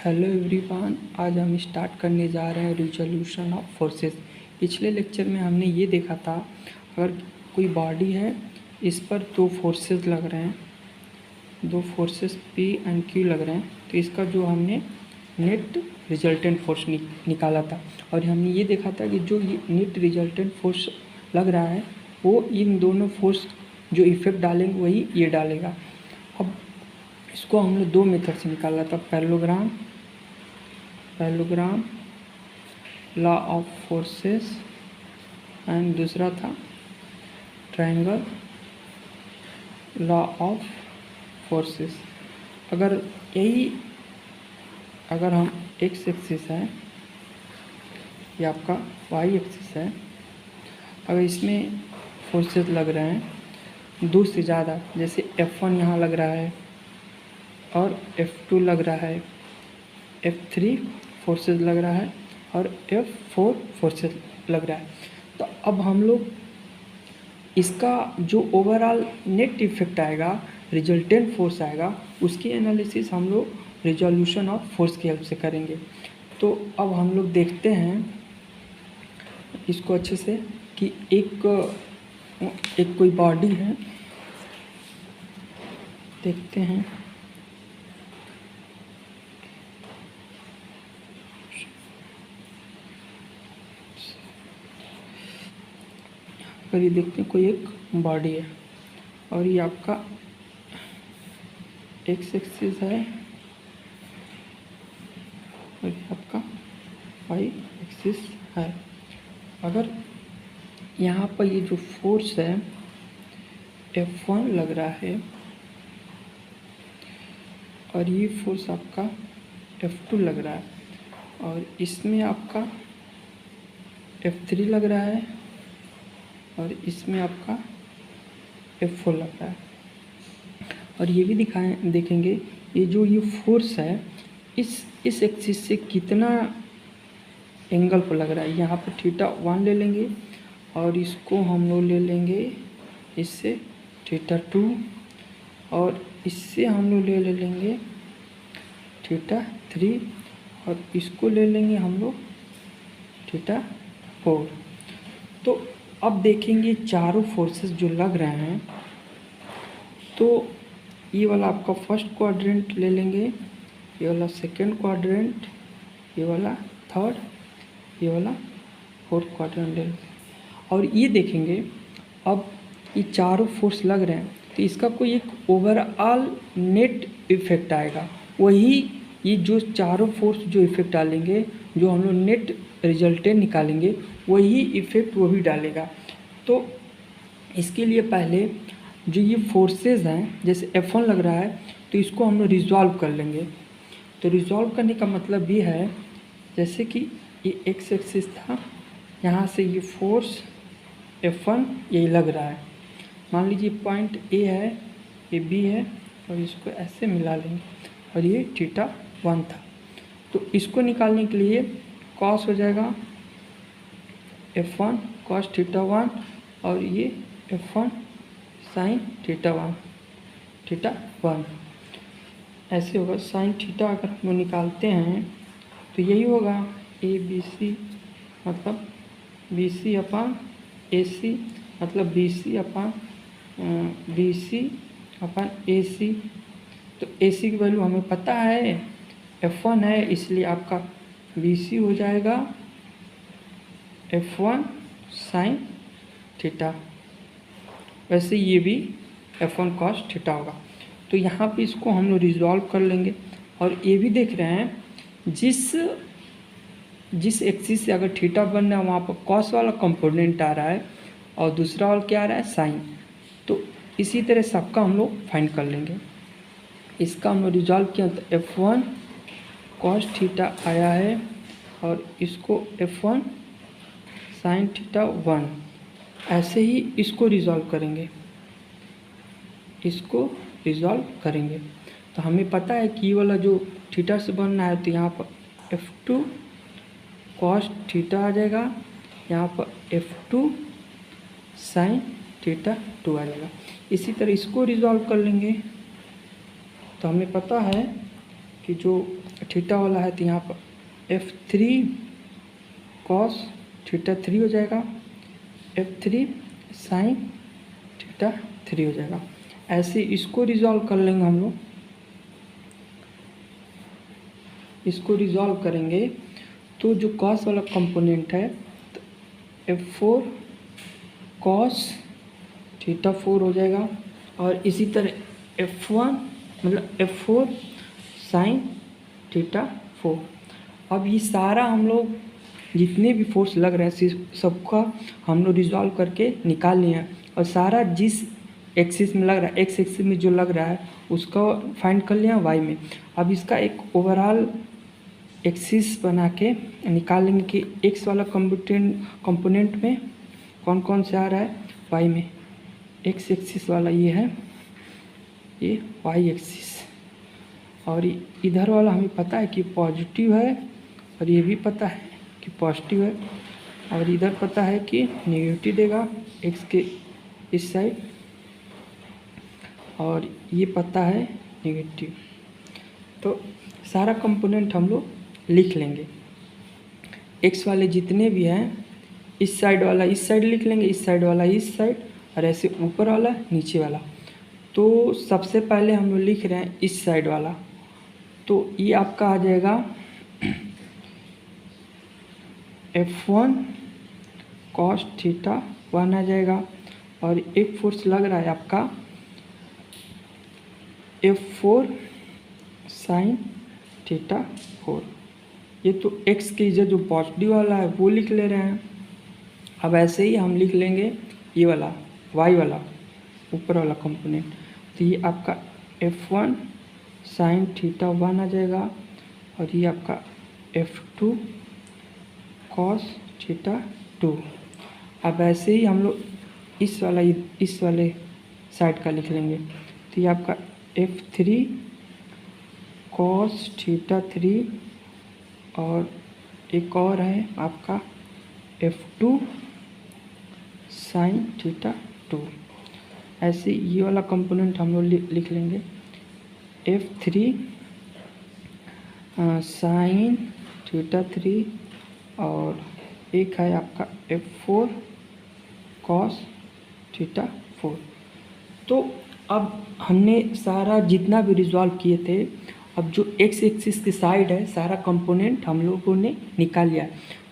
Hello everyone, आज हम start करने जा रहे हैं रिजोल्यूशन ऑफ फोर्सेस। पिछले लेक्चर में हमने ये देखा था, अगर कोई बॉडी है, इस पर दो फोर्सेस लग रहे हैं, दो फोर्सेस P एंड Q लग रहे हैं, तो इसका जो हमने नेट रिजल्टेंट फोर्स निकाला था। और हमने ये देखा था कि जो ये नेट रिजल्टेंट फोर्स लग रहा है वो इन दोनों फोर्स जो इफेक्ट डालेंगे वही ये डालेगा। अब इसको हमने दो मेथड से निकाला था, parallelogram law of forces and दूसरा था ट्रायंगल लॉ ऑफ फोर्सेस। अगर हम एक्स एक्सिस है, ये आपका वाई एक्सिस है, अगर इसमें फोर्सेस लग रहे हैं दो से ज़्यादा, जैसे F1 यहाँ लग रहा है और F2 लग रहा है, F3 फोर्सेस लग रहा है और F4 फोर्सेस लग रहा है, तो अब हम लोग इसका जो ओवरऑल नेट इफेक्ट आएगा, रिजल्टेंट फोर्स आएगा, उसकी एनालिसिस हम लोग रिजोल्यूशन ऑफ फोर्स की हेल्प से करेंगे। तो अब हम लोग देखते हैं इसको अच्छे से कि एक कोई बॉडी है, देखते हैं। ये देखते हैं कोई एक बॉडी है और ये आपका एक्स एक्सिस है और ये आपका वाई एक्सिस है। अगर यहाँ पर ये जो फोर्स है F1 लग रहा है और ये फोर्स आपका F2 लग रहा है और इसमें आपका F3 लग रहा है और इसमें आपका F4 लग रहा है। और ये भी देखेंगे ये फोर्स है इस एक्सिस से कितना एंगल पर लग रहा है। यहाँ पर θ1 ले लेंगे और इसको हम लोग ले लेंगे इससे θ2 और इससे हम लोग ले लेंगे θ3 और इसको ले लेंगे हम लोग θ4। तो अब देखेंगे चारों फोर्सेस जो लग रहे हैं, तो ये वाला आपका फर्स्ट क्वाड्रेंट ले लेंगे, ये वाला सेकंड क्वाड्रेंट, ये वाला थर्ड, ये वाला फोर्थ क्वाड्रेंट ले लेंगे। और ये देखेंगे अब ये चारों फोर्स लग रहे हैं तो इसका कोई एक ओवरऑल नेट इफेक्ट आएगा, वही ये जो चारों फोर्स जो इफेक्ट डालेंगे, जो हम लोग नेट रिजल्टेंट निकालेंगे, वही इफेक्ट वो भी डालेगा। तो इसके लिए पहले जो ये फोर्सेस हैं, जैसे F1 लग रहा है तो इसको हम लोग रिजॉल्व कर लेंगे। तो रिजॉल्व करने का मतलब ये है, जैसे कि ये एक्स एक्सिस था, यहाँ से ये फोर्स F1 यही लग रहा है, मान लीजिए पॉइंट A है, ये B है और इसको ऐसे मिला लेंगे और ये θ1 था। तो इसको निकालने के लिए कॉस हो जाएगा F1 cos θ1 और ये F1 sin θ1 ऐसे होगा। sin θ अगर हम निकालते हैं तो यही होगा ABC मतलब BC अपन AC मतलब BC अपन AC। तो AC की वैल्यू हमें पता है, F1 है, इसलिए आपका BC हो जाएगा F1 sin θ। वैसे ये भी F1 cos θ होगा। तो यहाँ पे इसको हम लोग रिजॉल्व कर लेंगे। और ये भी देख रहे हैं जिस एक्सिस से अगर θ बन रहा है वहाँ पर cos वाला कंपोनेंट आ रहा है और दूसरा वाला क्या आ रहा है, sin। तो इसी तरह सबका हम लोग फाइंड कर लेंगे। इसका हम लोग रिजॉल्व किया तो F1 cos θ आया है और इसको F1 sin θ1, ऐसे ही इसको रिजॉल्व करेंगे। तो हमें पता है कि ये वाला जो θ से बनना है, तो यहाँ पर F2 cos θ आ जाएगा, यहाँ पर F2 sin θ2 आ जाएगा। इसी तरह इसको रिजॉल्व कर लेंगे। तो हमें पता है कि जो थीटा वाला है तो यहाँ पर F3 कॉस थीटा 3 हो जाएगा, F3 साइन थीटा 3 हो जाएगा। ऐसे इसको रिजॉल्व कर लेंगे हम लोग। इसको रिजॉल्व करेंगे तो जो कॉस वाला कंपोनेंट है तो F4 कॉस थीटा 4 हो जाएगा, और इसी तरह F1 मतलब F4 साइन थीटा 4। अब ये सारा हम लोग जितने भी फोर्स लग रहे हैं सबका हम लोग रिजॉल्व करके निकाल लिए हैं, और सारा जिस एक्सिस में लग रहा है, एक्स एक्सिस में जो लग रहा है उसका फाइंड कर लिया वाई में। अब इसका एक ओवरऑल एक्सिस बना के निकाल लेंगे कि एक्स वाला कंपोनेंट में कौन कौन से आ रहा है, वाई में। एक्स एक्सिस वाला ये है, ये वाई एक्सिस, और इधर वाला हमें पता है कि पॉजिटिव है, और ये भी पता है कि पॉजिटिव है, और इधर पता है कि नेगेटिव देगा एक्स के इस साइड, और ये पता है नेगेटिव। तो सारा कंपोनेंट हम लोग लिख लेंगे। एक्स वाले जितने भी हैं, इस साइड वाला इस साइड लिख लेंगे, इस साइड वाला इस साइड, और ऐसे ऊपर वाला नीचे वाला। तो सबसे पहले हम लोग लिख रहे हैं इस साइड वाला, तो ये आपका आ जाएगा F1 कॉस थीटा 1 आ जाएगा, और एक फोर्स लग रहा है आपका F4 साइन थीटा 4। ये तो x की जगह जो पॉजिटिव वाला है वो लिख ले रहे हैं। अब ऐसे ही हम लिख लेंगे ये वाला y वाला ऊपर वाला कंपोनेंट, तो ये आपका F1 साइन थीटा 1 आ जाएगा, और ये आपका F2 कॉस थीटा 2। अब ऐसे ही हम लोग इस वाले साइड का लिख लेंगे, तो ये आपका F3 कॉस थीटा 3, और एक और है आपका F2 साइन थीटा 2। ऐसे ये वाला कंपोनेंट हम लोग लिख लेंगे F3 साइन थीटा 3, और एक है आपका F4 कॉस थीटा 4। तो अब हमने सारा जितना भी रिजॉल्व किए थे, अब जो एक्स एक्सिस की साइड है सारा कंपोनेंट हम लोगों ने निकाल लिया।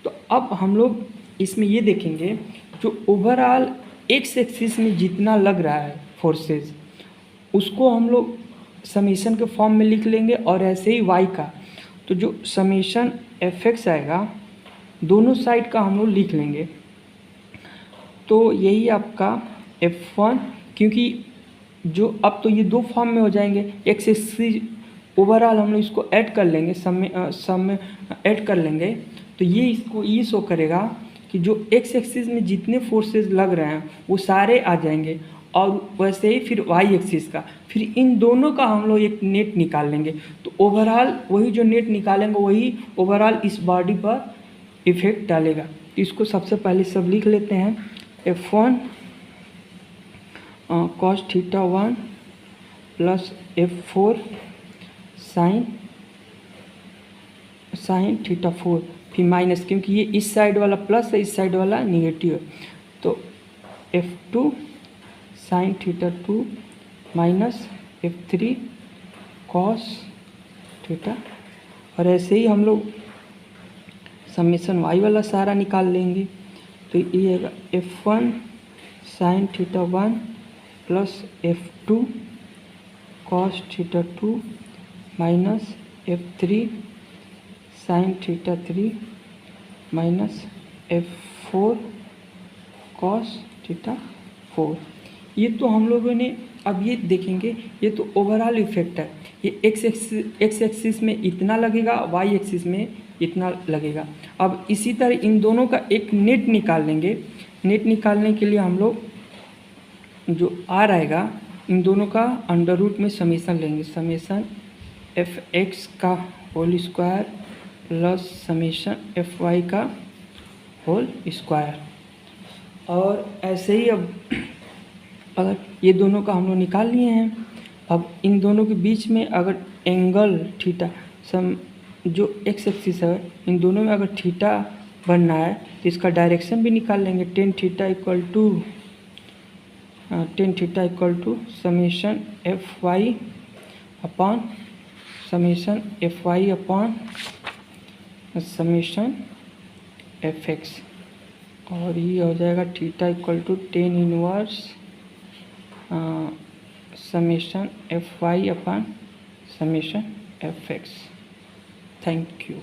तो अब हम लोग इसमें ये देखेंगे जो ओवरऑल एक्स एक्सिस में जितना लग रहा है फोर्सेस, उसको हम लोग समीशन के फॉर्म में लिख लेंगे, और ऐसे ही वाई का तो जो समीशन एफ एक्स आएगा दोनों साइड का हम लोग लिख लेंगे। तो यही आपका F1, क्योंकि जो अब तो ये दो फॉर्म में हो जाएंगे, एक्स एक्सिस ओवरऑल हम लोग इसको ऐड कर लेंगे, सम में ऐड कर लेंगे, तो ये इसको ये शो करेगा कि जो एक्स एक्सिस में जितने फोर्सेस लग रहे हैं वो सारे आ जाएंगे, और वैसे ही फिर वाई एक्सिस का, फिर इन दोनों का हम लोग एक नेट निकाल लेंगे। तो ओवरऑल वही जो नेट निकालेंगे वही ओवरऑल इस बॉडी पर इफेक्ट डालेगा। इसको सबसे पहले सब लिख लेते हैं। F1 cos theta 1 plus F4 sine theta 4, फिर माइनस, क्योंकि ये इस साइड वाला प्लस है इस साइड वाला निगेटिव है, तो F2 sine theta 2 minus F3 cos theta, और ऐसे ही हम लोग समेशन वाई वाला सारा निकाल लेंगे। तो ये है F1 sine theta 1 plus F2 cos theta 2 minus F3 sine theta 3 minus F4 cos theta 4। ये तो हम लोगों ने अब ये देखेंगे, ये तो ओवरऑल इफेक्ट है। ये एक्स एक्सिस में इतना लगेगा, वाई एक्सिस में इतना लगेगा। अब इसी तरह इन दोनों का एक नेट निकाल लेंगे। नेट निकालने के लिए हम लोग जो आर आएगा इन दोनों का अंडर रूट में समेशन लेंगे, समेशन एफ एक्स का whole square plus summation F Y का होल स्क्वायर। और ऐसे ही अब अगर ये दोनों का हम लोग निकाल लिए हैं, अब इन दोनों के बीच में अगर एंगल थीटा जो एक्स एक्सिस है इन दोनों में अगर थीटा बनना है तो इसका डायरेक्शन भी निकाल लेंगे। Tan theta equal to summation F Y upon summation F Y upon summation F X, और ये हो जाएगा theta equal to tan inverse summation F Y upon summation F X. Thank you.